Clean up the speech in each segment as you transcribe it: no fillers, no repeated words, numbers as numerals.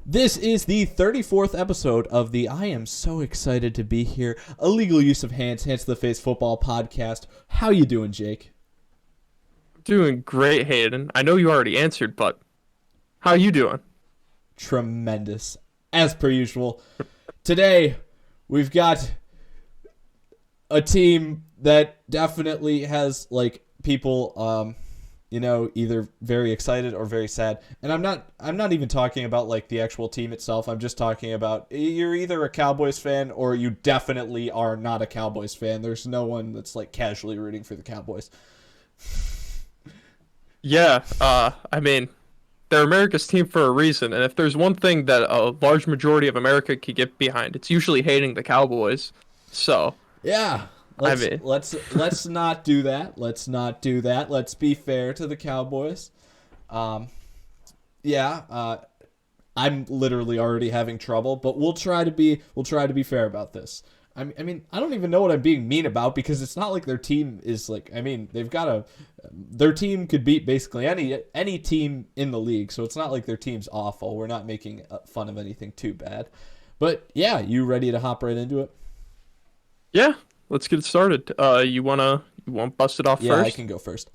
This is the 34th episode of the I am so excited to be here illegal use of hands to the face football podcast. How you doing, Jake? Doing great, Hayden. I know you already answered, but how you doing? Tremendous, as per usual. Today, we've got a team that definitely has people either very excited or very sad. And I'm not even talking about the actual team itself. I'm just talking about you're either a Cowboys fan or you definitely are not a Cowboys fan. There's no one that's casually rooting for the Cowboys. Yeah, they're America's team for a reason, and if there's one thing that a large majority of America can get behind, it's usually hating the Cowboys. So, Yeah. I Let's mean, let's not do that. Let's not do that. Let's be fair to the Cowboys. Um I'm literally already having trouble, but we'll try to be fair about this. I mean, I don't even know what I'm being mean about because it's not like their team is they've got their team could beat basically any team in the league, so it's not like their team's awful. We're not making fun of anything too bad. But yeah, you ready to hop right into it? yeah, let's get it started. You want bust it off Yeah, I first? can go first.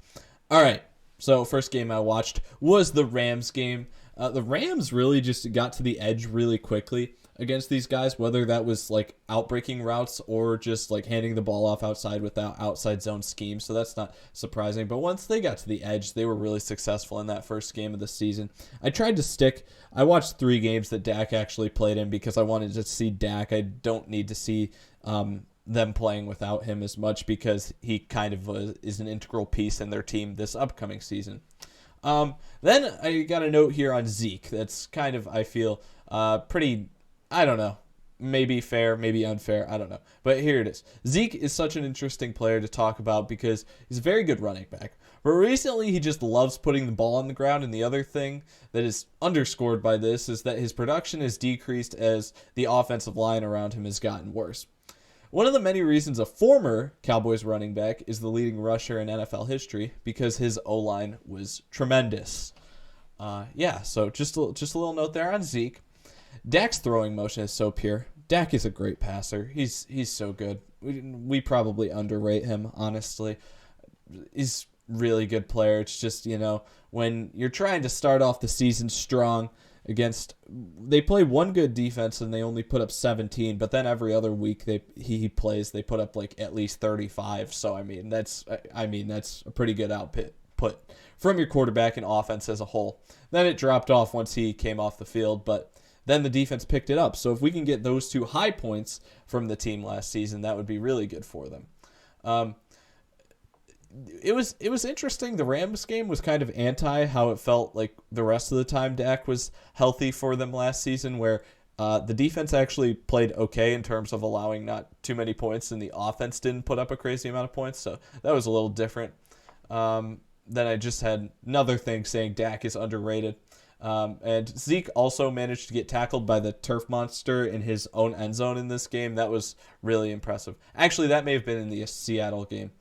All right. So first game I watched was the Rams game. The Rams really just got to the edge really quickly against these guys, whether that was outbreaking routes or just handing the ball off outside without outside zone scheme. So that's not surprising. But once they got to the edge, they were really successful in that first game of the season. I watched 3 games that Dak actually played in because I wanted to see Dak. I don't need to see them playing without him as much because he kind of is an integral piece in their team this upcoming season. Then I got a note here on Zeke that's kind of, I feel, pretty, I don't know, maybe fair, maybe unfair, I don't know. But here it is. Zeke is such an interesting player to talk about because he's a very good running back. But recently he just loves putting the ball on the ground, and the other thing that is underscored by this is that his production has decreased as the offensive line around him has gotten worse. One of the many reasons a former Cowboys running back is the leading rusher in NFL history because his O-line was tremendous. So just a little note there on Zeke. Dak's throwing motion is so pure. Dak is a great passer. He's so good. We probably underrate him, honestly. He's a really good player. It's just, when you're trying to start off the season strong, they play one good defense and they only put up 17, but then every other week he plays they put up at least 35. So that's a pretty good output from your quarterback and offense as a whole. Then it dropped off once he came off the field, but then the defense picked it up. So if we can get those 2 high points from the team last season, that would be really good for them. It was interesting. The Rams game was kind of anti how it felt like the rest of the time Dak was healthy for them last season, where the defense actually played okay in terms of allowing not too many points, and the offense didn't put up a crazy amount of points. So that was a little different. Then I just had another thing saying Dak is underrated. And Zeke also managed to get tackled by the turf monster in his own end zone in this game. That was really impressive. Actually, that may have been in the Seattle game.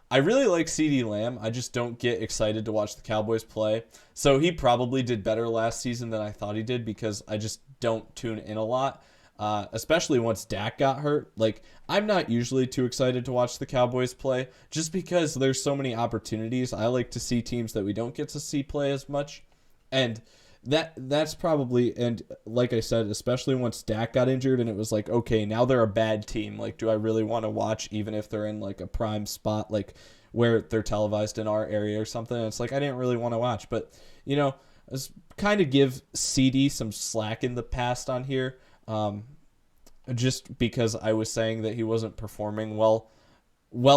I really like CeeDee Lamb. I just don't get excited to watch the Cowboys play. So he probably did better last season than I thought he did because I just don't tune in a lot, especially once Dak got hurt. I'm not usually too excited to watch the Cowboys play just because there's so many opportunities. I like to see teams that we don't get to see play as much. And that's probably, and like I said, especially once Dak got injured and it was okay, now they're a bad team. Do I really want to watch even if they're in a prime spot where they're televised in our area or something? And it's I didn't really want to watch, but let's kind of give CD some slack in the past on here, just because I was saying that he wasn't performing well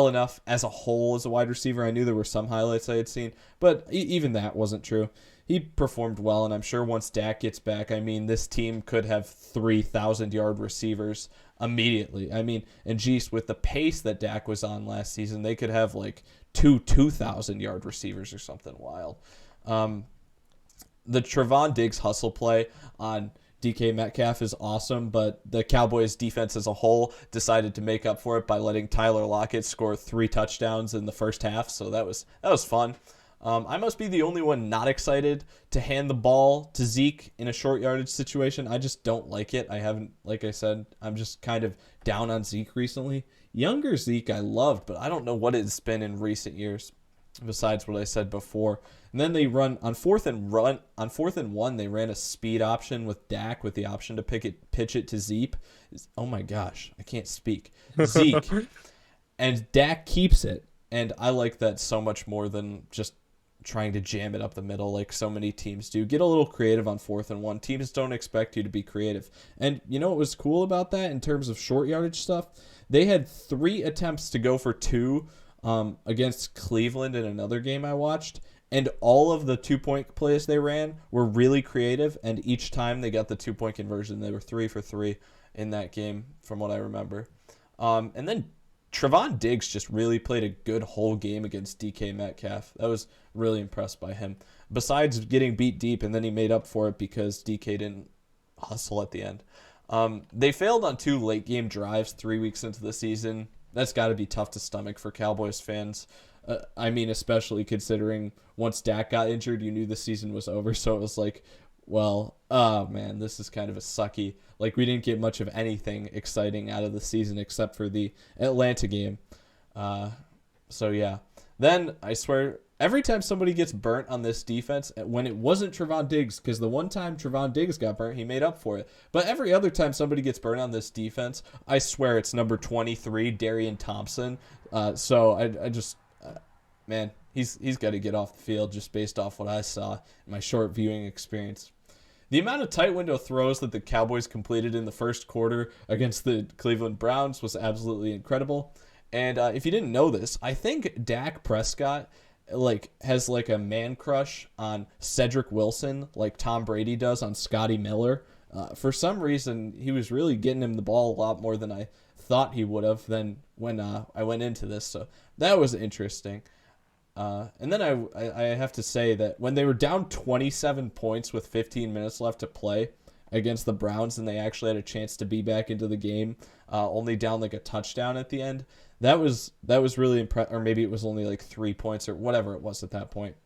enough as a whole as a wide receiver. I knew there were some highlights I had seen, but even that wasn't true. He performed well, and I'm sure once Dak gets back, this team could have 3,000-yard receivers immediately. And geez, with the pace that Dak was on last season, they could have 2,000-yard receivers or something wild. The Trevon Diggs hustle play on DK Metcalf is awesome, but the Cowboys defense as a whole decided to make up for it by letting Tyler Lockett score 3 touchdowns in the first half, so that was fun. I must be the only one not excited to hand the ball to Zeke in a short yardage situation. I just don't like it. I haven't, like I said, I'm just kind of down on Zeke recently. Younger Zeke I loved, but I don't know what it's been in recent years besides what I said before. And then they run on fourth and one, they ran a speed option with Dak with the option to pitch it to Zeke. Oh my gosh, I can't speak. Zeke. And Dak keeps it. And I like that so much more than just trying to jam it up the middle like so many teams do. Get a little creative on fourth and one. Teams don't expect you to be creative. And you know what was cool about that in terms of short yardage stuff? They had 3 attempts to go for 2 against Cleveland in another game I watched. And all of the 2-point plays they ran were really creative. And each time they got the 2-point conversion, they were 3 for 3 in that game from what I remember. And then Trevon Diggs just really played a good whole game against DK Metcalf. I was really impressed by him. Besides getting beat deep, and then he made up for it because DK didn't hustle at the end. They failed on 2 late game drives 3 weeks into the season. That's got to be tough to stomach for Cowboys fans. I mean, especially considering once Dak got injured, you knew the season was over. So it was like, well, oh man, this is kind of a sucky. Like, we didn't get much of anything exciting out of the season except for the Atlanta game. So yeah. Then, I swear, every time somebody gets burnt on this defense, when it wasn't Trevon Diggs, because the one time Trevon Diggs got burnt, he made up for it. But every other time somebody gets burnt on this defense, I swear it's number 23, Darian Thompson. So I just, man, he's got to get off the field just based off what I saw in my short viewing experience. The amount of tight window throws that the Cowboys completed in the first quarter against the Cleveland Browns was absolutely incredible. And if you didn't know this, I think Dak Prescott has a man crush on Cedric Wilson like Tom Brady does on Scotty Miller. For some reason, he was really getting him the ball a lot more than I thought he would have than when I went into this. So that was interesting. And then I have to say that when they were down 27 points with 15 minutes left to play against the Browns and they actually had a chance to be back into the game, only down like a touchdown at the end, that was really impressive. Or maybe it was only like 3 points or whatever it was at that point.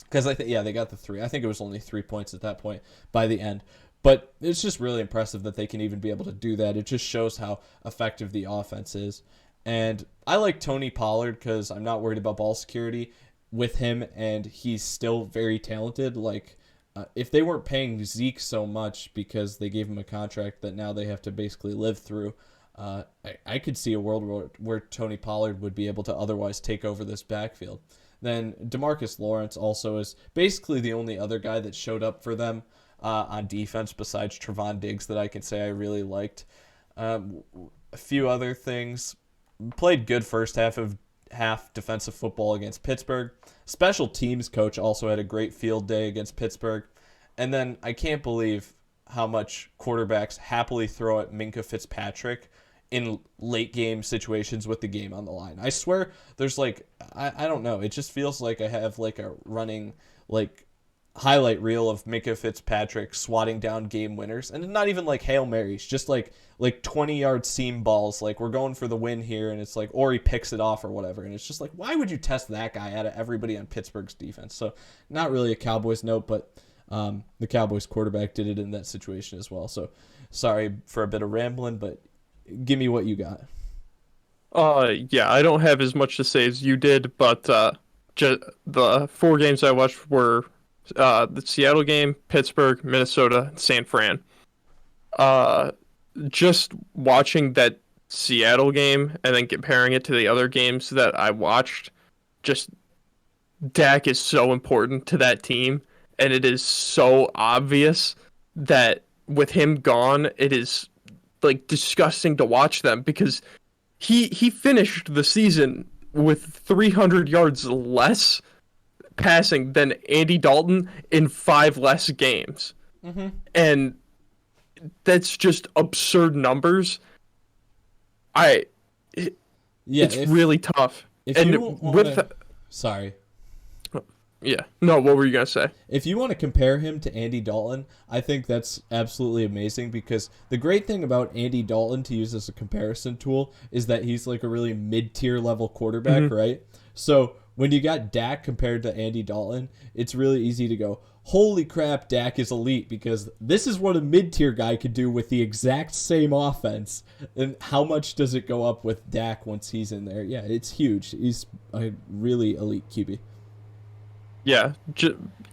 Because they got the 3. I think it was only 3 points at that point by the end. But it's just really impressive that they can even be able to do that. It just shows how effective the offense is. And I like Tony Pollard because I'm not worried about ball security with him, and he's still very talented. If they weren't paying Zeke so much because they gave him a contract that now they have to basically live through, I could see a world where Tony Pollard would be able to otherwise take over this backfield. Then DeMarcus Lawrence also is basically the only other guy that showed up for them on defense besides Trevon Diggs that I can say I really liked. A few other things. Played good first half defensive football against Pittsburgh. Special teams coach also had a great field day against Pittsburgh. And then I can't believe how much quarterbacks happily throw at Minka Fitzpatrick in late game situations with the game on the line. I swear there's I don't know. It just feels like I have a running highlight reel of Micah Fitzpatrick swatting down game winners, and not even Hail Marys, just 20-yard seam balls, we're going for the win here, and it's or he picks it off or whatever, and it's just why would you test that guy out of everybody on Pittsburgh's defense? So not really a Cowboys note, but the Cowboys quarterback did it in that situation as well. So sorry for a bit of rambling, but give me what you got. Yeah, I don't have as much to say as you did, but the 4 games I watched were the Seattle game, Pittsburgh, Minnesota, San Fran. Just watching that Seattle game and then comparing it to the other games that I watched, just Dak is so important to that team, and it is so obvious that with him gone, it is disgusting to watch them because he finished the season with 300 yards less passing than Andy Dalton in 5 less games. Mm-hmm. And that's just absurd numbers. It's really tough. Sorry. Yeah. No, what were you going to say? If you want to compare him to Andy Dalton, I think that's absolutely amazing because the great thing about Andy Dalton, to use as a comparison tool, is that he's a really mid-tier level quarterback, mm-hmm. right? So when you got Dak compared to Andy Dalton, it's really easy to go, holy crap, Dak is elite, because this is what a mid-tier guy could do with the exact same offense. And how much does it go up with Dak once he's in there? Yeah, it's huge. He's a really elite QB. Yeah,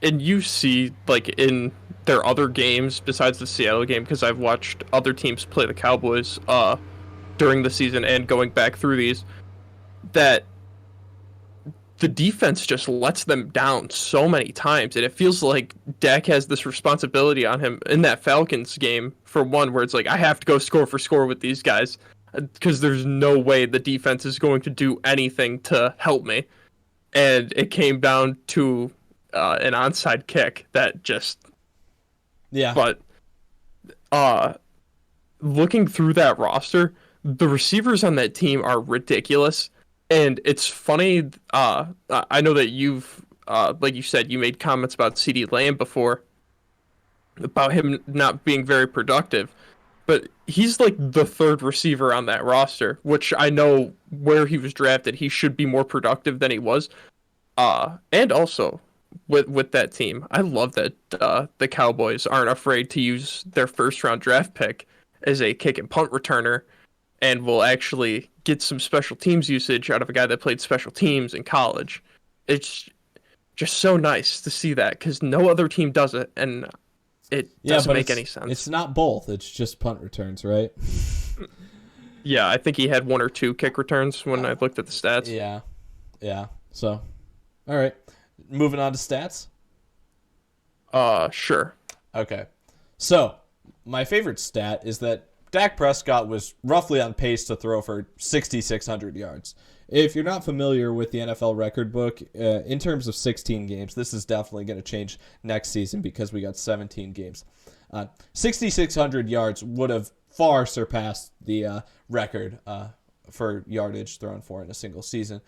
and you see, like, in their other games besides the Seattle game, because I've watched other teams play the Cowboys during the season and going back through these, that the defense just lets them down so many times, and it feels like Dak has this responsibility on him in that Falcons game, for one, where it's like, I have to go score for score with these guys, because there's no way the defense is going to do anything to help me. And it came down to an onside kick that just... Yeah. But looking through that roster, the receivers on that team are ridiculous. And it's funny, I know that you've, like you said, you made comments about CeeDee Lamb before, about him not being very productive. But he's like the third receiver on that roster, which I know where he was drafted, he should be more productive than he was. And also with that team, I love that the Cowboys aren't afraid to use their first round draft pick as a kick and punt returner, and will actually get some special teams usage out of a guy that played special teams in college. It's just so nice to see that, because no other team does it, and it doesn't make any sense. It's not both. It's just punt returns, right? Yeah, I think he had 1 or 2 kick returns when I looked at the stats. Yeah. So, all right. Moving on to stats? Sure. Okay. So, my favorite stat is that Dak Prescott was roughly on pace to throw for 6,600 yards. If you're not familiar with the NFL record book, in terms of 16 games, this is definitely going to change next season because we got 17 games. 6,600 yards would have far surpassed the record for yardage thrown for in a single season.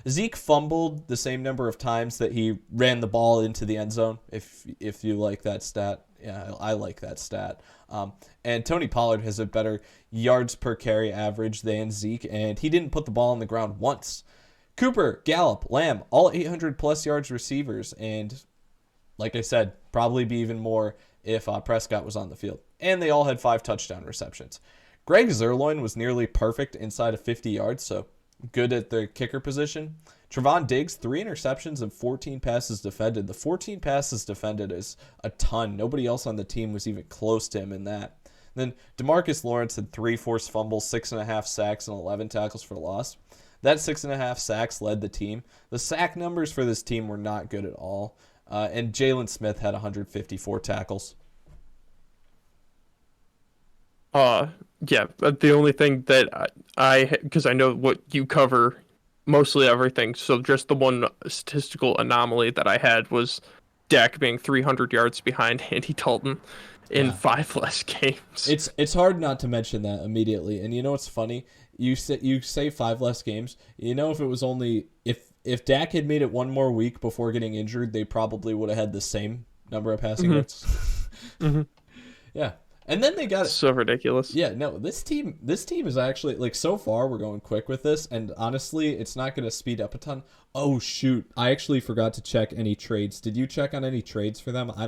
Zeke fumbled the same number of times that he ran the ball into the end zone, if you like that stat. Yeah, I like that stat. And Tony Pollard has a better yards per carry average than Zeke, and he didn't put the ball on the ground once. Cooper, Gallup, Lamb, all 800-plus yards receivers, and like I said, probably be even more if Prescott was on the field. And they all had 5 touchdown receptions. Greg Zuerlein was nearly perfect inside of 50 yards, so good at the kicker position. Trevon Diggs, 3 interceptions and 14 passes defended. The 14 passes defended is a ton. Nobody else on the team was even close to him in that. Then DeMarcus Lawrence had 3 forced fumbles, 6.5 sacks, and 11 tackles for loss. That 6.5 sacks led the team. The sack numbers for this team were not good at all. And Jalen Smith had 154 tackles. Yeah, but the only thing that because I know what you cover, mostly everything, so just the one statistical anomaly that I had was Dak being 300 yards behind Andy Dalton in 5 less games. It's hard not to mention that immediately. And you know what's funny? You say 5 less games. You know, if it was only if Dak had made it one more week before getting injured, they probably would have had the same number of passing yards. Mm-hmm. Yeah. And then they got it. So ridiculous. Yeah, no, this team is actually, like, so far we're going quick with this, and honestly, it's not going to speed up a ton. Oh shoot, I actually forgot to check any trades. Did you check on any trades for them? I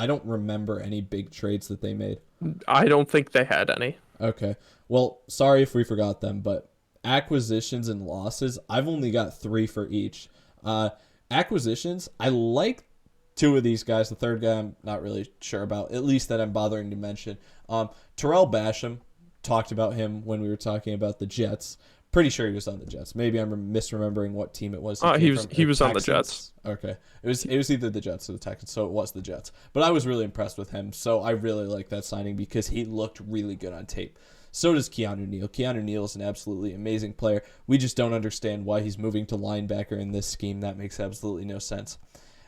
don't remember any big trades that they made. I don't think they had any. Okay. Well, sorry if we forgot them, but acquisitions and losses, I've only got 3 for each. Acquisitions, I like 2 of these guys. The third guy I'm not really sure about, at least that I'm bothering to mention. Terrell Basham, talked about him when we were talking about the Jets. Pretty sure he was on the Jets. Maybe I'm misremembering what team it was. He was on the Jets. Okay. It was either the Jets or the Texans, so it was the Jets. But I was really impressed with him, so I really like that signing because he looked really good on tape. So does Keanu Neal. Keanu Neal is an absolutely amazing player. We just don't understand why he's moving to linebacker in this scheme. That makes absolutely no sense.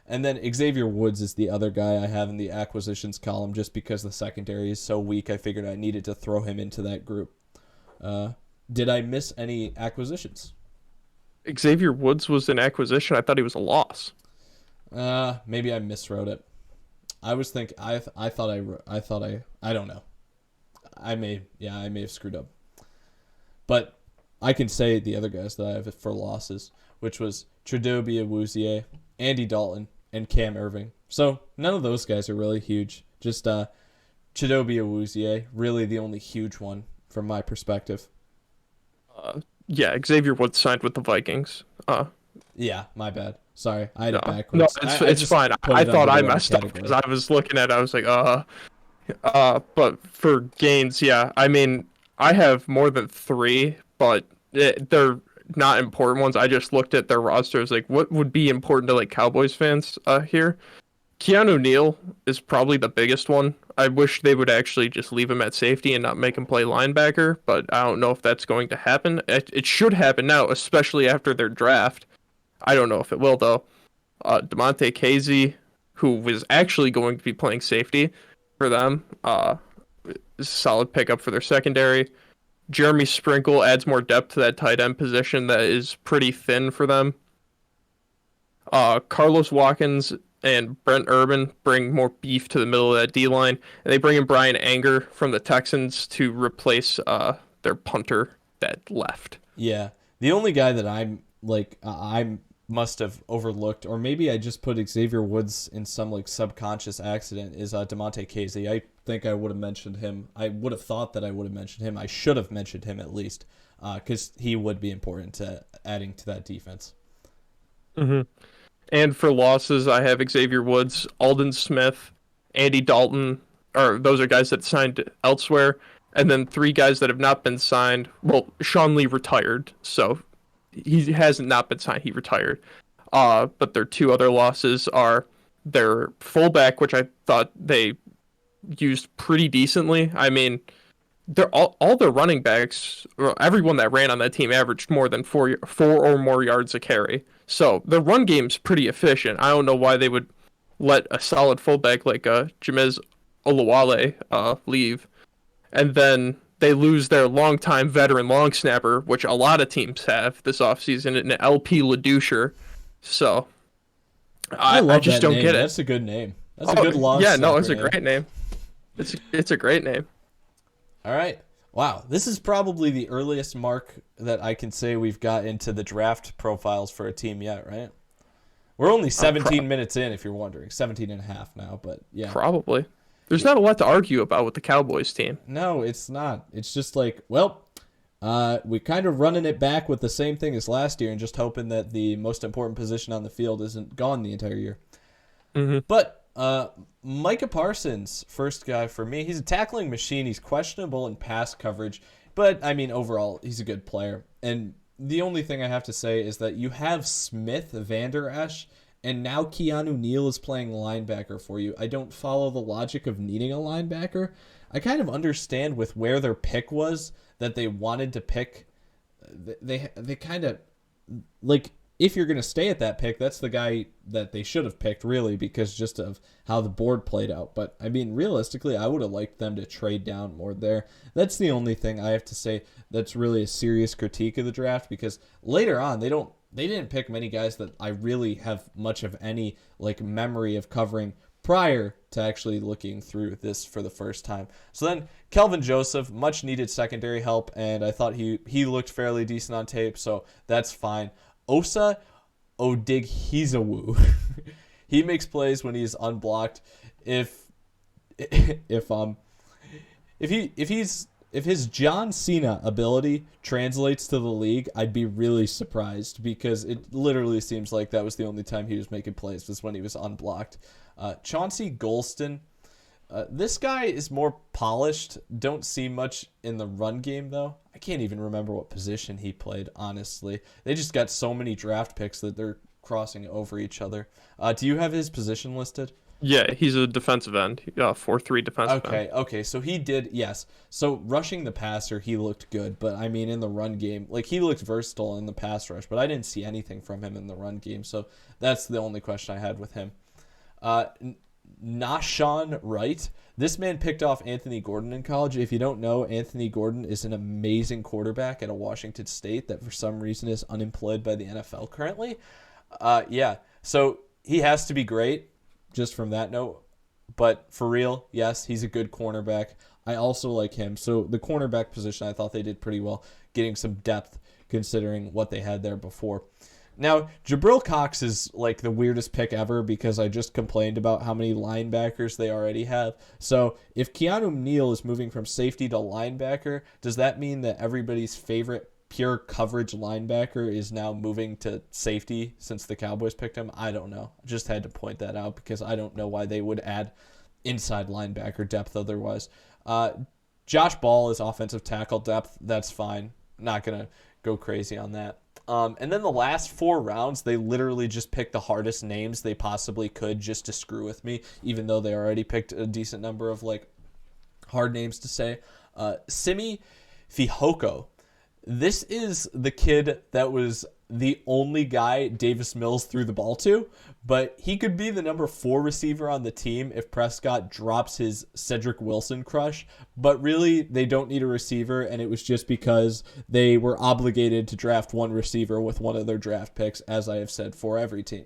And then Xavier Woods is the other guy I have in the acquisitions column just because the secondary is so weak. I figured I needed to throw him into that group. Did I miss any acquisitions? Xavier Woods was an acquisition. I thought he was a loss. Maybe I miswrote it. I was thinking I don't know. I may have screwed up. But I can say the other guys that I have for losses. which was Chidobe Awuzie, Andy Dalton, and Cam Irving. So none of those guys are really huge. Just Chidobe Awuzie, really the only huge one from my perspective. Yeah, Xavier Woods signed with the Vikings. Yeah, my bad. Sorry, I had No, it backwards. no, it's just fine. put I it thought under I the wrong messed up category. because I was looking at it. I was like, but for gains, yeah. I mean, I have more than three, but they're not important ones. I just looked at their rosters, like what would be important to like Cowboys fans here. Keanu Neal is probably the biggest one. I wish they would actually just leave him at safety and not make him play linebacker, but I don't know if that's going to happen. It should happen now, especially after their draft. I don't know if it will, though. DeMonte Casey, who was actually going to be playing safety for them, is a solid pickup for their secondary. Jeremy Sprinkle adds more depth to that tight end position that is pretty thin for them. Carlos Watkins and Brent Urban bring more beef to the middle of that D-line. And they bring in Brian Anger from the Texans to replace their punter that left. Yeah. The only guy that I'm like, I must have overlooked, or maybe I just put Xavier Woods in some like subconscious accident, is DeMonte Casey. I think I would have mentioned him. I would have thought that I would have mentioned him. I should have mentioned him at least, because he would be important to adding to that defense. Mm-hmm. And for losses, I have Xavier Woods, Aldon Smith, Andy Dalton, or those are guys that signed elsewhere, and then three guys that have not been signed. Well, Sean Lee retired, so he hasn't not been signed. He retired. But their two other losses are their fullback, which I thought they used pretty decently. I mean, they're all their running backs, or everyone that ran on that team averaged more than four or more yards a carry. So the run game's pretty efficient. I don't know why they would let a solid fullback like Jameis Olawale leave, and then they lose their longtime veteran long snapper, which a lot of teams have this offseason, in LP LaDoucher. So I just don't get it. That's a good name. That's a good long Yeah, no, snapper it's a great name. It's a great name. All right. Wow. This is probably the earliest mark that I can say we've got into the draft profiles for a team yet, right? We're only 17 minutes in, if you're wondering. 17 and a half now, but yeah. Probably. There's not a lot to argue about with the Cowboys team. No, it's not. It's just like, well, we're kind of running it back with the same thing as last year and just hoping that the most important position on the field isn't gone the entire year. Mm-hmm. But Micah Parsons, first guy for me. He's a tackling machine. He's questionable in pass coverage, but I mean overall he's a good player. And the only thing I have to say is that you have Smith, Vander-Esch, and now Keanu Neal is playing linebacker for you. I don't follow the logic of needing a linebacker. I kind of understand with where their pick was that they wanted to pick. They kind of like, if you're going to stay at that pick, that's the guy that they should have picked, really, because just of how the board played out. But, I mean, realistically, I would have liked them to trade down more there. That's the only thing I have to say that's really a serious critique of the draft, because later on, they didn't pick many guys that I really have much of any like memory of covering prior to actually looking through this for the first time. So then Kelvin Joseph, much needed secondary help, and I thought he looked fairly decent on tape, so that's fine. Osa Odighizowu. He makes plays when he's unblocked. If his John Cena ability translates to the league, I'd be really surprised, because it literally seems like that was the only time he was making plays, was when he was unblocked. Chauncey Golston. This guy is more polished. Don't see much in the run game, though. I can't even remember what position he played, honestly. They just got so many draft picks that they're crossing over each other. Do you have his position listed? Yeah, he's a defensive end. 4-3 defensive end. Okay, so he did, yes. So rushing the passer, he looked good, but I mean in the run game, like he looked versatile in the pass rush, but I didn't see anything from him in the run game, so that's the only question I had with him. Nashawn Wright. This man picked off Anthony Gordon in college. If you don't know, Anthony Gordon is an amazing quarterback at a Washington State that for some reason is unemployed by the NFL currently. Yeah, so he has to be great, just from that note. But for real, yes, he's a good cornerback. I also like him. So the cornerback position, I thought they did pretty well, getting some depth considering what they had there before. Now, Jabril Cox is like the weirdest pick ever because I just complained about how many linebackers they already have. So if Keanu Neal is moving from safety to linebacker, does that mean that everybody's favorite pure coverage linebacker is now moving to safety since the Cowboys picked him? I don't know. Just had to point that out because I don't know why they would add inside linebacker depth otherwise. Josh Ball is offensive tackle depth. That's fine. Not going to go crazy on that. And then the last 4 rounds, they literally just picked the hardest names they possibly could just to screw with me, even though they already picked a decent number of like hard names to say. Simi Fihoko. This is the kid that was the only guy Davis Mills threw the ball to, but he could be the number 4 receiver on the team if Prescott drops his Cedric Wilson crush. But really, they don't need a receiver, and it was just because they were obligated to draft one receiver with one of their draft picks, as I have said for every team.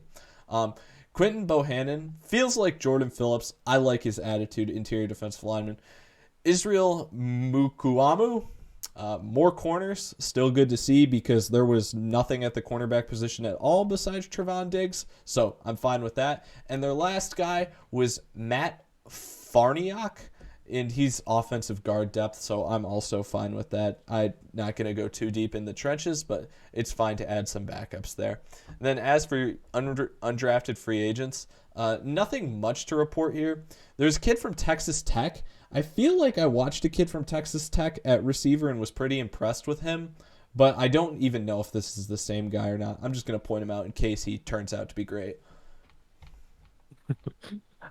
Quentin Bohannon feels like Jordan Phillips. I like his attitude, interior defensive lineman. Israel Mukuamu. More corners, still good to see because there was nothing at the cornerback position at all besides Trevon Diggs, so I'm fine with that. And their last guy was Matt Farniok, and he's offensive guard depth, so I'm also fine with that. I'm not going to go too deep in the trenches, but it's fine to add some backups there. And then as for undrafted free agents, nothing much to report here. There's a kid from Texas Tech. I feel like I watched a kid from Texas Tech at receiver and was pretty impressed with him, but I don't even know if this is the same guy or not. I'm just going to point him out in case he turns out to be great.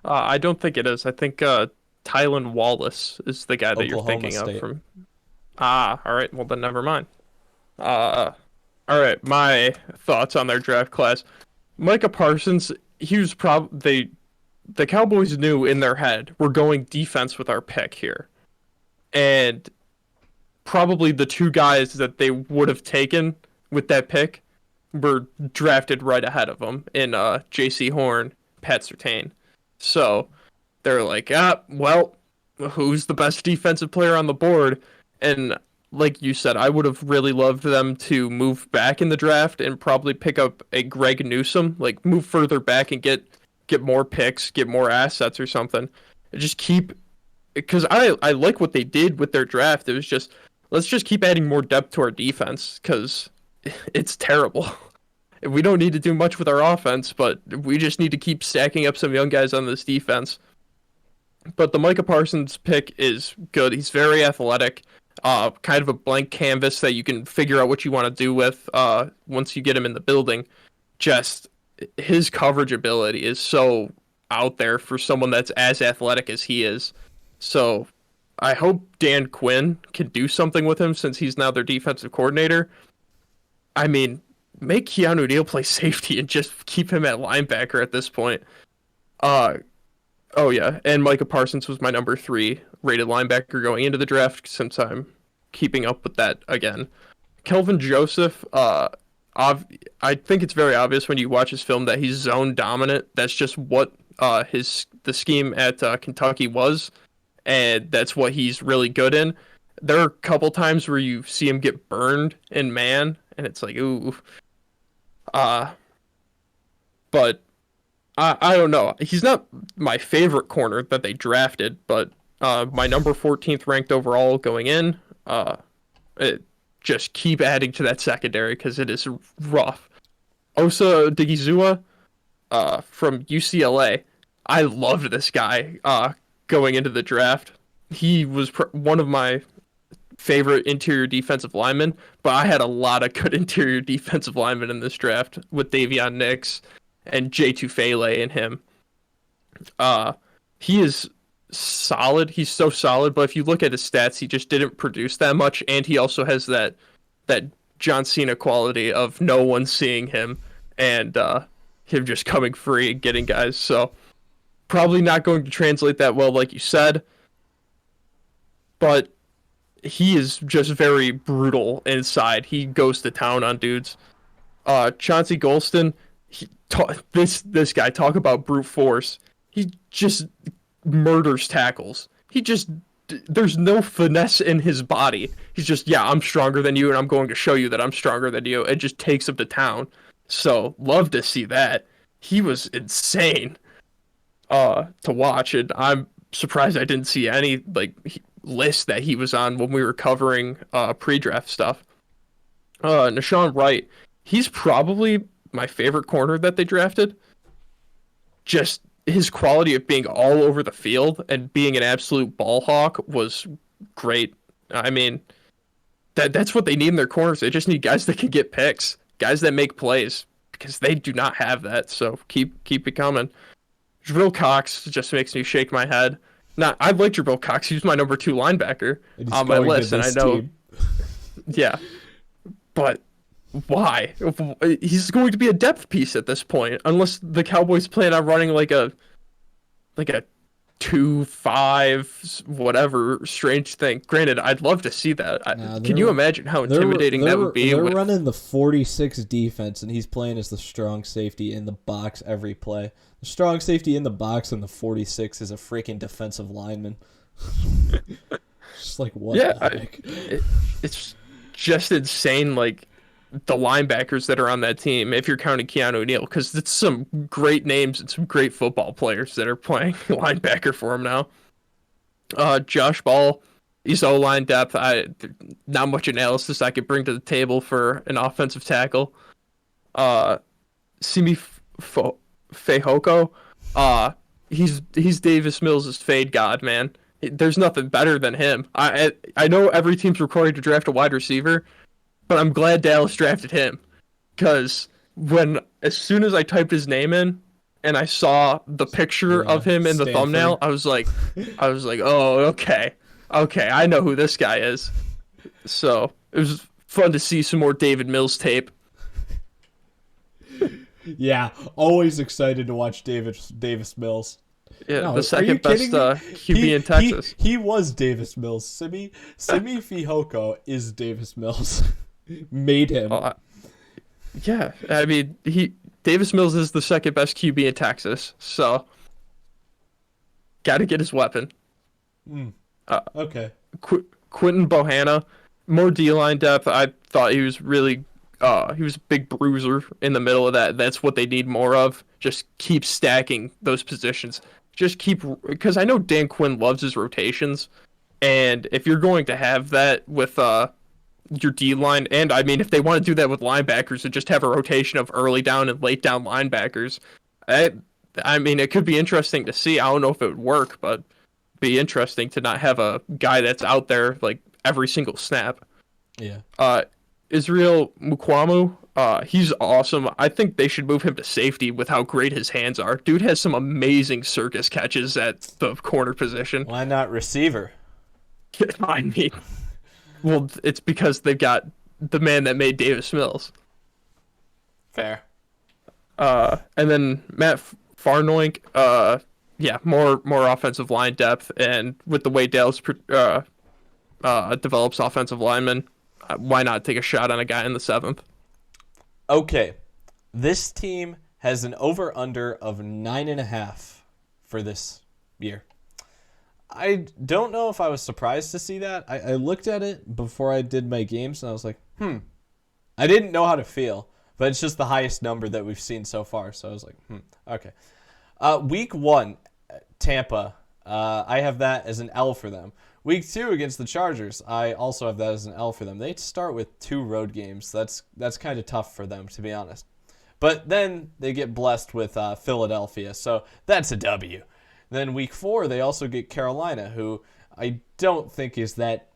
I don't think it is. I think Tylan Wallace is the guy that Oklahoma you're thinking State. of from. All right. Well, then never mind. All right. My thoughts on their draft class. Micah Parsons, he was the Cowboys knew in their head, we're going defense with our pick here. And probably the 2 guys that they would have taken with that pick were drafted right ahead of them in J.C. Horn, Pat Surtain. So they're like, well, who's the best defensive player on the board? And like you said, I would have really loved them to move back in the draft and probably pick up a Greg Newsome, like move further back and get more picks, get more assets or something. And just keep, because I like what they did with their draft. It was just, let's just keep adding more depth to our defense because it's terrible. We don't need to do much with our offense, but we just need to keep stacking up some young guys on this defense. But the Micah Parsons pick is good. He's very athletic, kind of a blank canvas that you can figure out what you want to do with once you get him in the building. Just his coverage ability is so out there for someone that's as athletic as he is. So I hope Dan Quinn can do something with him since he's now their defensive coordinator. I mean, make Keanu Neal play safety and just keep him at linebacker at this point. Oh yeah, and Micah Parsons was my number 3 rated linebacker going into the draft since I'm keeping up with that again. Kelvin Joseph, I think it's very obvious when you watch his film that he's zone dominant. That's just what the scheme at Kentucky was, and that's what he's really good in. There are a couple times where you see him get burned in man, and it's like, ooh. But I don't know. He's not my favorite corner that they drafted, but my number 14th ranked overall going in. Just keep adding to that secondary because it is rough. Osa Digizua from UCLA. I loved this guy going into the draft. He was one of my favorite interior defensive linemen, but I had a lot of good interior defensive linemen in this draft with Davion Nix and Jay Tufele in him. He is solid. He's so solid, but if you look at his stats, he just didn't produce that much, and he also has that John Cena quality of no one seeing him and him just coming free and getting guys. So probably not going to translate that well, like you said, but he is just very brutal inside. He goes to town on dudes. Chauncey Golston, this guy, talk about brute force. He just murders tackles. There's no finesse in his body. He's just, I'm stronger than you, and I'm going to show you that I'm stronger than you. It just takes him to town. So love to see that. He was insane to watch, and I'm surprised I didn't see any list that he was on when we were covering pre-draft stuff. Nashawn Wright, he's probably my favorite corner that they drafted. Just his quality of being all over the field and being an absolute ball hawk was great. I mean, that's what they need in their corners. They just need guys that can get picks, guys that make plays, because they do not have that. So keep it coming. Jabril Cox just makes me shake my head. Not, I like Jabril Cox. He's my number 2 linebacker on my list, and I know, yeah, but why? He's going to be a depth piece at this point, unless the Cowboys plan on running like a 2-5 whatever strange thing. Granted, I'd love to see that. Can you imagine how intimidating that would be? They're running the 46 defense, and he's playing as the strong safety in the box every play. The strong safety in the box and the 46 is a freaking defensive lineman. Just like what? Yeah, the heck? It's just insane. Like the linebackers that are on that team, if you're counting Keanu Neal, because it's some great names and some great football players that are playing linebacker for him now. Josh Ball, he's O-line depth. Not much analysis I could bring to the table for an offensive tackle. Simi Fehoko, he's Davis Mills' fade god, man. There's nothing better than him. I know every team's required to draft a wide receiver, but I'm glad Dallas drafted him, because as soon as I typed his name in and I saw the picture of him in the thumbnail, I was like, oh, okay, I know who this guy is. So it was fun to see some more David Mills tape. Yeah, always excited to watch Davis Mills. Yeah, no, the second best QB in Texas. He was Davis Mills. Simi Fehoko is Davis Mills. Made him. Yeah, I mean, Davis Mills is the second best QB in Texas, so got to get his weapon. Okay. Quinton Bohanna, more D-line depth. I thought he was really he was a big bruiser in the middle of that. That's what they need more of. Just keep stacking those positions. Because I know Dan Quinn loves his rotations, and if you're going to have that with your D-line, and I mean, if they want to do that with linebackers and just have a rotation of early down and late down linebackers, I mean, it could be interesting to see. I don't know if it would work, but it'd be interesting to not have a guy that's out there like every single snap. Yeah. Israel Mukwamu, he's awesome. I think they should move him to safety with how great his hands are. Dude has some amazing circus catches at the corner position. Why not receiver? I mean, well, it's because they've got the man that made Davis Mills. Fair. And then Matt Farnoink, yeah, more offensive line depth, and with the way Dallas develops offensive linemen, why not take a shot on a guy in the 7th? Okay, this team has an over-under of 9.5 for this year. I don't know if I was surprised to see that. I looked at it before I did my games, and I was like, I didn't know how to feel, but it's just the highest number that we've seen so far, so I was like, okay. Week 1, Tampa, I have that as an L for them. Week 2 against the Chargers, I also have that as an L for them. They start with 2 road games. That's kind of tough for them, to be honest. But then they get blessed with Philadelphia, so that's a W. Then week 4, they also get Carolina, who I don't think is that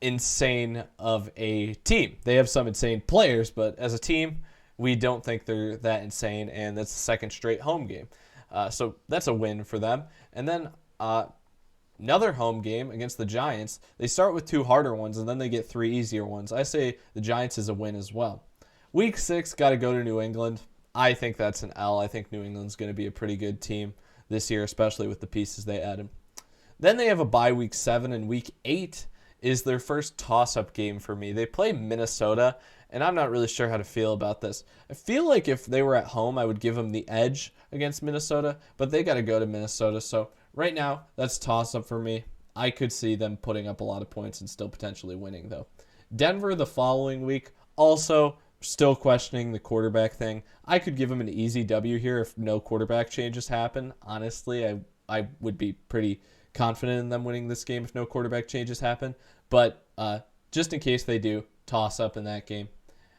insane of a team. They have some insane players, but as a team, we don't think they're that insane, and that's the second straight home game. So that's a win for them. And then another home game against the Giants. They start with 2 harder ones, and then they get 3 easier ones. I say the Giants is a win as well. Week 6, got to go to New England. I think that's an L. I think New England's going to be a pretty good team this year, especially with the pieces they added. Then they have a bye week 7, and week 8 is their first toss-up game for me. They play Minnesota, and I'm not really sure how to feel about this. I feel like if they were at home, I would give them the edge against Minnesota, but they got to go to Minnesota, so right now, that's toss-up for me. I could see them putting up a lot of points and still potentially winning, though. Denver the following week, also Still questioning the quarterback thing. I could give them an easy W here if no quarterback changes happen. Honestly, I would be pretty confident in them winning this game if no quarterback changes happen. But just in case they do, toss up in that game.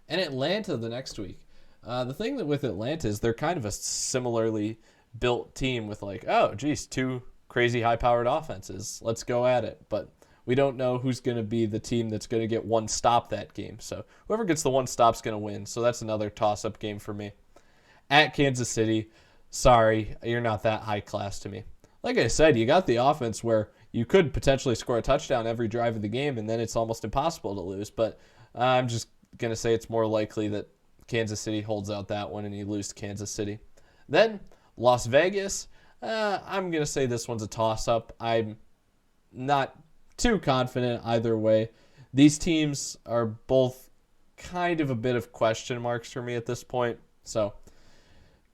And Atlanta the next week. The thing that with Atlanta is they're kind of a similarly built team with like, oh, geez, two crazy high-powered offenses. Let's go at it. But we don't know who's going to be the team that's going to get one stop that game. So whoever gets the one stop's going to win. So that's another toss-up game for me. At Kansas City, sorry, you're not that high class to me. Like I said, you got the offense where you could potentially score a touchdown every drive of the game, and then it's almost impossible to lose. But I'm just going to say it's more likely that Kansas City holds out that one and you lose to Kansas City. Then Las Vegas, I'm going to say this one's a toss-up. I'm not too confident either way. These teams are both kind of a bit of question marks for me at this point. So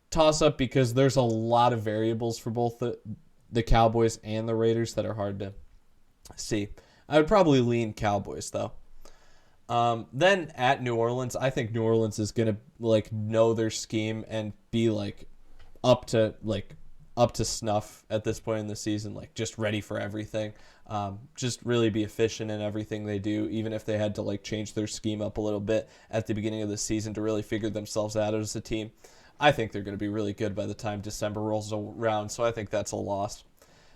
toss-up because there's a lot of variables for both the Cowboys and the Raiders that are hard to see. I would probably lean Cowboys, though. Then at New Orleans, I think New Orleans is going to know their scheme and be up to snuff at this point in the season, just ready for everything. Just really be efficient in everything they do, even if they had to change their scheme up a little bit at the beginning of the season to really figure themselves out as a team. I think they're going to be really good by the time December rolls around, so I think that's a loss.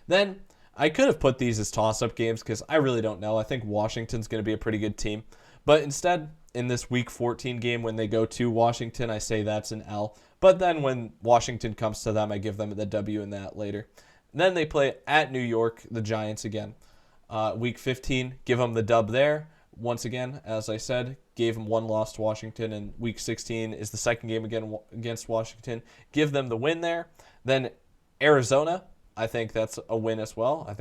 Then I could have put these as toss-up games because I really don't know. I think Washington's going to be a pretty good team. But instead, in this Week 14 game, when they go to Washington, I say that's an L. But then when Washington comes to them, I give them the W in that later. And then they play at New York, the Giants again. Week 15, give them the dub there. Once again, as I said, gave them one loss to Washington, and Week 16 is the second game again against Washington. Give them the win there. Then Arizona, I think that's a win as well.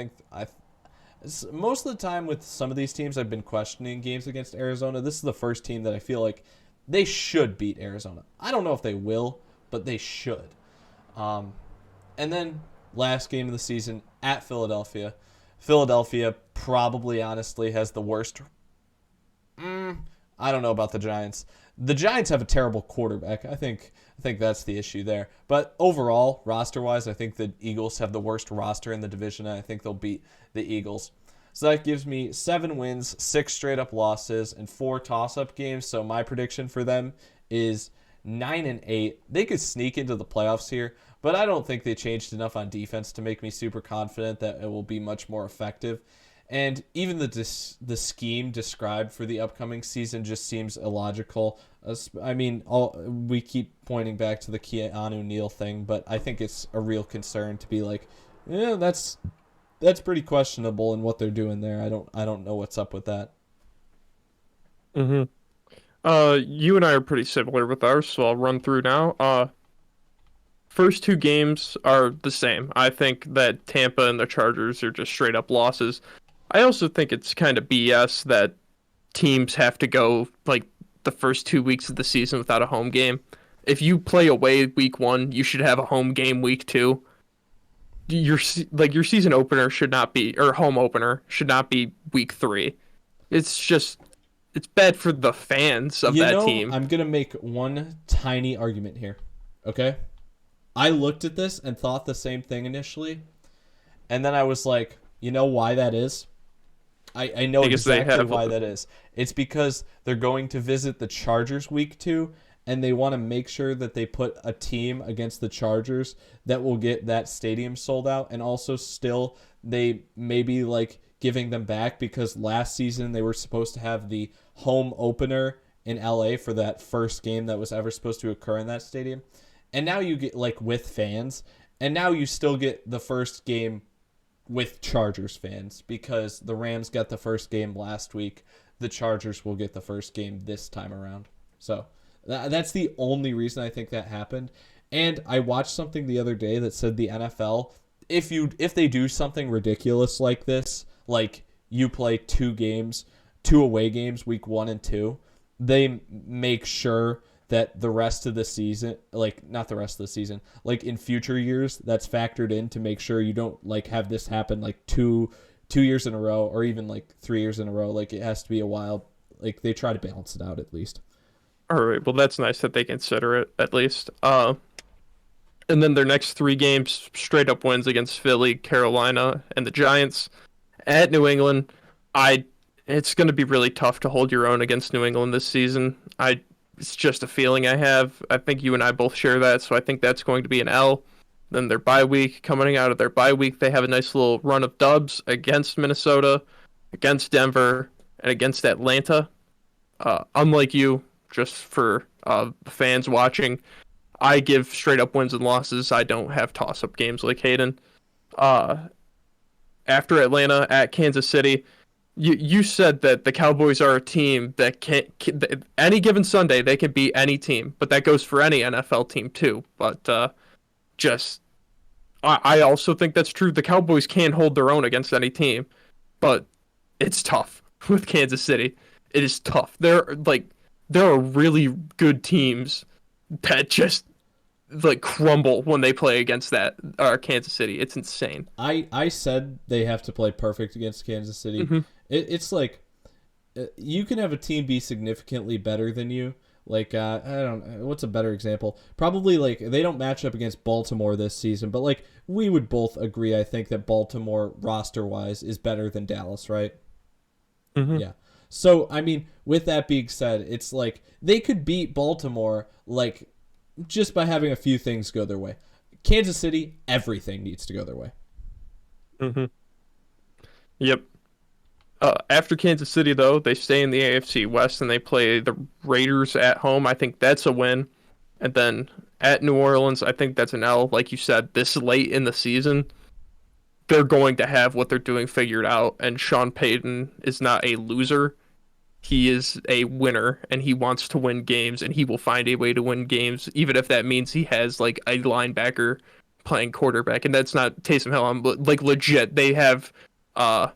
Most of the time with some of these teams, I've been questioning games against Arizona. This is the first team that I feel like they should beat Arizona. I don't know if they will, but they should. And then last game of the season at Philadelphia. Philadelphia probably, honestly, has the worst. I don't know about the Giants. The Giants have a terrible quarterback. I think that's the issue there. But overall, roster-wise, I think the Eagles have the worst roster in the division, and I think they'll beat the Eagles. So that gives me 7 wins, 6 straight-up losses, and 4 toss-up games. So my prediction for them is 9-8. They could sneak into the playoffs here, but I don't think they changed enough on defense to make me super confident that it will be much more effective. And even the scheme described for the upcoming season just seems illogical. I mean, we keep pointing back to the Keanu Neal thing, but I think it's a real concern to be like, yeah, that's pretty questionable in what they're doing there. I don't know what's up with that. You and I are pretty similar with ours, so I'll run through now. First 2 games are the same. I think that Tampa and the Chargers are just straight up losses. I also think it's kind of BS that teams have to go the first 2 weeks of the season without a home game. If you play away week 1, you should have a home game week 2. Your season opener should not be, or home opener should not be week 3. It's bad for the fans of that team. I'm going to make one tiny argument here. Okay? I looked at this and thought the same thing initially. And then I was like, you know why that is? I know exactly why that is. It's because they're going to visit the Chargers week 2, and they want to make sure that they put a team against the Chargers that will get that stadium sold out, and also still they may be giving them back because last season they were supposed to have the home opener in LA for that first game that was ever supposed to occur in that stadium. And now you get with fans, and now you still get the first game with Chargers fans because the Rams got the first game last week. The Chargers will get the first game this time around. So that's the only reason I think that happened. And I watched something the other day that said the NFL, if they do something ridiculous like this, you play 2 away games, week 1 and 2, they make sure that the rest of the season, not the rest of the season, in future years, that's factored in to make sure you don't have this happen 2 years in a row or even 3 years in a row. It has to be a while. They try to balance it out at least. All right. Well, that's nice that they consider it at least. And then their next three games straight up wins against Philly, Carolina, and the Giants. At New England, I it's going to be really tough to hold your own against New England this season. It's just a feeling I have. I think you and I both share that, so I think that's going to be an L. Then their bye week, coming out of their bye week, they have a nice little run of dubs against Minnesota, against Denver, and against Atlanta. Unlike you, just for fans watching, I give straight up wins and losses. I don't have toss up games like Hayden. Uh, After Atlanta, at Kansas City, you said that the Cowboys are a team that any given Sunday they can beat any team, but that goes for any NFL team too. But just I also think that's true. The Cowboys can hold their own against any team, but it's tough with Kansas City. It is tough. There are really good teams that just like crumble when they play against that Kansas City. It's insane. I said they have to play perfect against Kansas City. Mm-hmm. It's like you can have a team be significantly better than you. Like I don't know, what's a better example? Probably like they don't match up against Baltimore this season, but like we would both agree, I think, that Baltimore roster wise is better than Dallas, right? Mm-hmm. Yeah. So I mean, with that being said, it's like they could beat Baltimore like just by having a few things go their way. Kansas City, everything needs to go their way. Mm-hmm. Yep. After Kansas City, though, they stay in the AFC West and they play the Raiders at home. I think that's a win. And then at New Orleans, I think that's an L. Like you said, this late in the season, they're going to have what they're doing figured out. And Sean Payton is not a loser. He is a winner, and he wants to win games, and he will find a way to win games, even if that means he has like a linebacker playing quarterback. And that's not Taysom Hill. But like legit, they have a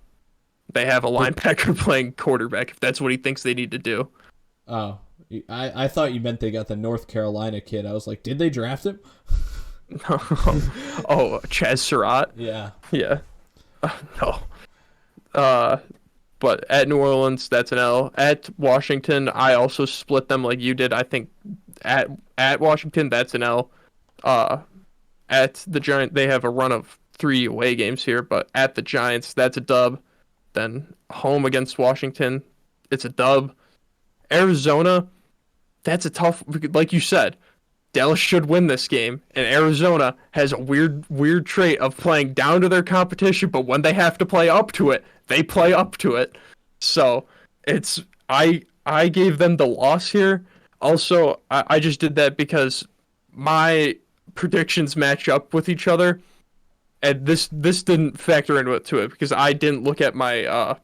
linebacker playing quarterback if that's what he thinks they need to do. Oh, I thought you meant they got the North Carolina kid. I was like, did they draft him? Oh, Chaz Surratt? Yeah. Yeah. No. But at New Orleans, that's an L. At Washington, I also split them like you did. I think at Washington, that's an L. At the Giants, they have a run of 3 away games here, but at the Giants, that's a dub. Then home against Washington, it's a dub. Arizona, that's a tough, like you said, Dallas should win this game, and Arizona has a weird trait of playing down to their competition, but when they have to play up to it, they play up to it. So it's I gave them the loss here. Also, I just did that because my predictions match up with each other. And this didn't factor into it because I didn't look at my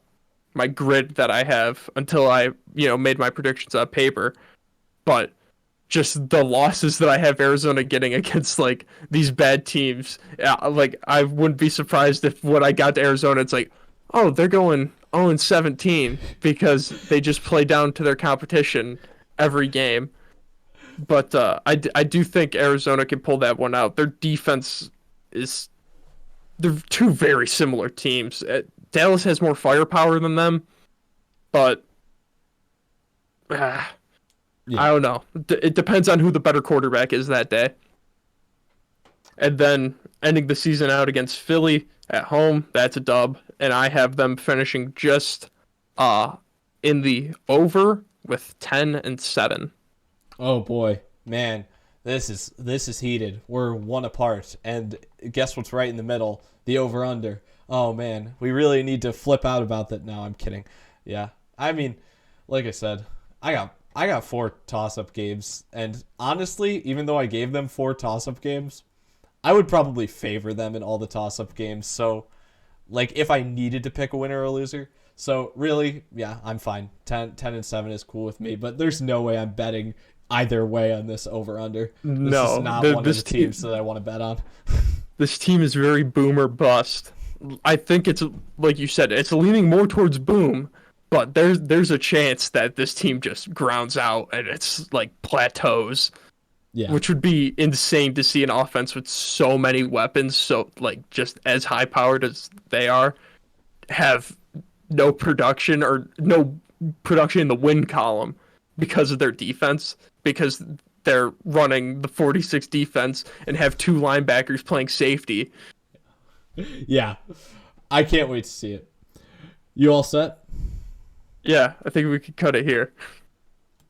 my grid that I have until I made my predictions on paper. But just the losses that I have Arizona getting against like these bad teams, like I wouldn't be surprised if when I got to Arizona, it's like, oh, they're going 0-17 because they just play down to their competition every game. But I do think Arizona can pull that one out. Their defense is. They're two very similar teams. Dallas has more firepower than them, but I don't know. It depends on who the better quarterback is that day. And then ending the season out against Philly at home, that's a dub. And I have them finishing just in the over with 10-7. Oh boy, man. This is heated. We're one apart, and guess what's right in the middle? The over/under. Oh man, we really need to flip out about that. No, I'm kidding. Yeah, I mean, like I said, I got 4 toss-up games, and honestly, even though I gave them 4 toss-up games, I would probably favor them in all the toss-up games. So, like, if I needed to pick a winner or a loser, so really, yeah, I'm fine. 10-7 is cool with me, but there's no way I'm betting either way on this over/under. This is not one of the teams that I want to bet on. This team is very boom or bust. I think it's, like you said, it's leaning more towards boom, but there's a chance that this team just grounds out and it's like plateaus. Yeah. Which would be insane to see an offense with so many weapons, so like just as high powered as they are, have no production or no production in the win column. because of their defense, because they're running the 46 defense and have two linebackers playing safety. Yeah. I can't wait to see it. You all set? Yeah, I think we could cut it here.